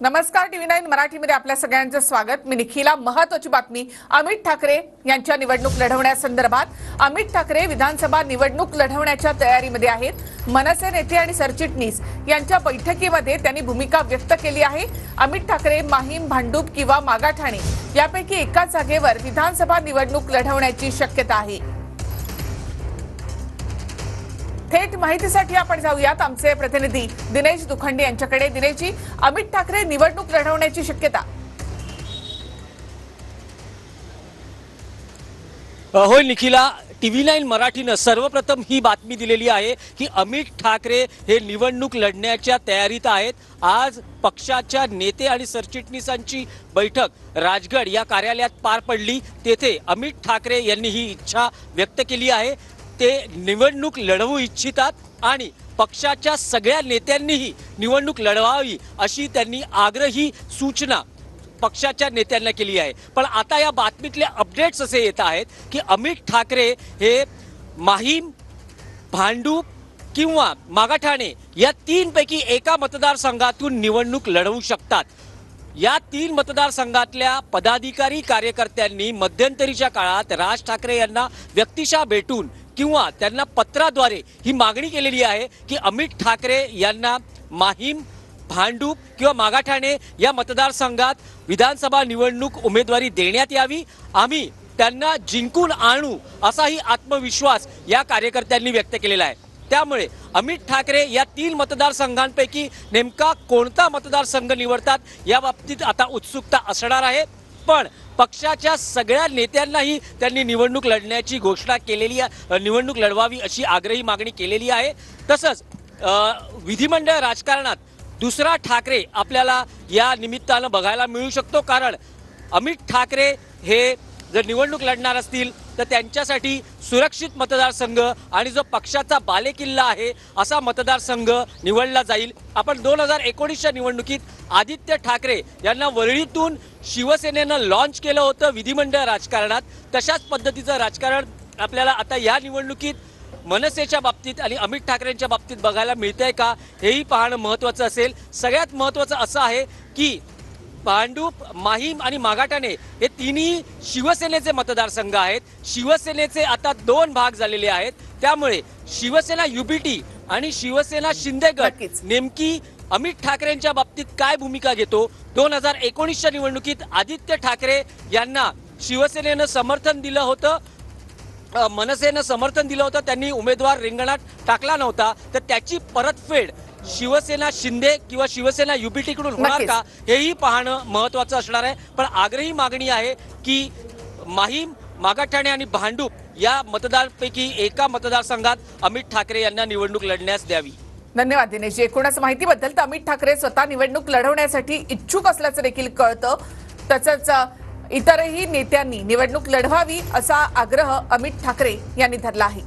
नमस्कार, TV9 मराठीमध्ये आपल्या सगळ्यांचं स्वागत। मी निखिला। महत्त्वाची बातमी अमित ठाकरे यांच्या निवडणूक लढवण्यासंदर्भात। अमित ठाकरे विधानसभा निवडणूक लढवण्याच्या तयारीमध्ये आहेत। मनसे नेते आणि सरचिटणीस यांच्या बैठकीमध्ये त्यांनी भूमिका व्यक्त केली आहे। अमित ठाकरे माहीम, भांडूप किंवा मागाठाणे यापैकी एका जागेवर विधानसभा निवडणूक लढवण्याची शक्यता आहे। थेट माहितीसाठी आपण जाऊयात आमचे प्रतिनिधी दिनेश दुखंडे यांच्याकडे। दिनेशजी, अमित ठाकरे निवडणूक लढवण्याची शक्यता? होय निखिला, TV9 मराठीनं सर्वप्रथम ही बातमी दिलेली आहे की अमित ठाकरे हे निवडणूक लढण्याच्या तयारीत आहेत। आज पक्षाच्या नेते आणि सरचिटणीसांची बैठक राजगड या कार्यालयात पार पडली। तेथे अमित ठाकरे यांनी ही इच्छा व्यक्त केली आहे। ते निवडणूक लढवू इच्छितात आणि पक्षाच्या सगळ्या नेत्यांनीही निवडणूक लढवावी अशी त्यांनी आग्रही सूचना पक्षाच्या नेत्यांना केली आहे। पण आता या बातमीतले अपडेट्स असे येत आहेत की अमित ठाकरे हे माहीम, भांडूप किंवा मागाठाणे या तीनपैकी एका मतदारसंघातून निवडणूक लढवू शकतात। या तीन मतदारसंघातल्या पदाधिकारी कार्यकर्त्यांनी मध्यंतरीच्या काळात राज ठाकरे यांना व्यक्तिशः भेटून किंवा त्यांना पत्राद्वारे ही मागणी केलेली आहे की अमित ठाकरे यांना माहीम, भांडूप किंवा मागाठाणे या मतदारसंघात विधानसभा निवडणूक उमेदवारी देण्यात यावी। आम्ही त्यांना जिंकून आणू असाही आत्मविश्वास या कार्यकर्त्यांनी व्यक्त केलेला आहे। त्यामुळे अमित ठाकरे या तीन मतदारसंघांपैकी नेमका कोणता मतदारसंघ निवडतात या बाबतीत आता उत्सुकता असणार आहे। पण पक्षाच्या सगळ्या नेत्यांनाही त्यांनी निवडणूक लढण्याची घोषणा केलेली आहे, निवडणूक लढवावी अशी आग्रही मागणी केलेली आहे। तसंच विधिमंडळ राजकारणात दुसरा ठाकरे आपल्याला या निमित्तानं बघायला मिळू शकतो। कारण अमित ठाकरे हे जर निवडणूक लढणार असतील तर त्यांच्यासाठी सुरक्षित मतदारसंघ आणि जो पक्षाचा बालेकिल्ला आहे असा मतदारसंघ निवडला जाईल। आपण 2019च्या निवडणुकीत आदित्य ठाकरे यांना वरळीतून शिवसेनेनं लॉन्च केलं होतं विधिमंडळ राजकारणात। तशाच पद्धतीचं राजकारण आपल्याला आता या निवडणुकीत मनसेच्या बाबतीत आणि अमित ठाकरेंच्या बाबतीत बघायला मिळतंय का हेही पाहणं महत्त्वाचं असेल। सगळ्यात महत्त्वाचं असं आहे की भांडूप, माहीम आणि मागाठाणे हे तिन्ही शिवसेनेचे मतदारसंघ आहेत। शिवसेनेचे आता दोन भाग झालेले आहेत। त्यामुळे शिवसेना युबीटी आणि शिवसेना शिंदे गट नेमकी अमित ठाकरेंच्या बाबतीत काय भूमिका घेतो? 2019च्या निवडणुकीत आदित्य ठाकरे यांना शिवसेनेनं समर्थन दिलं होतं, मनसेनं समर्थन दिलं होतं, त्यांनी उमेदवार रिंगणात टाकला नव्हता। तर त्याची परतफेड शिवसेना शिंदे किंवा शिवसेना युबीटी कडून होणार का हेही पाहणं महत्त्वाचं असणार आहे। पण आग्रही मागणी आहे की माहीम, मागाठाणे आणि भांडूप या मतदारपैकी एका मतदारसंघात अमित ठाकरे यांना निवडणूक लढण्यास द्यावी। धन्यवाद दिनेश। एकूणच माहितीबद्दल तर अमित ठाकरे स्वतः निवडणूक लढवण्यासाठी इच्छुक असल्याचं देखील कळतं। तसंच इतरही नेत्यांनी निवडणूक लढवावी असा आग्रह अमित ठाकरे यांनी धरला आहे।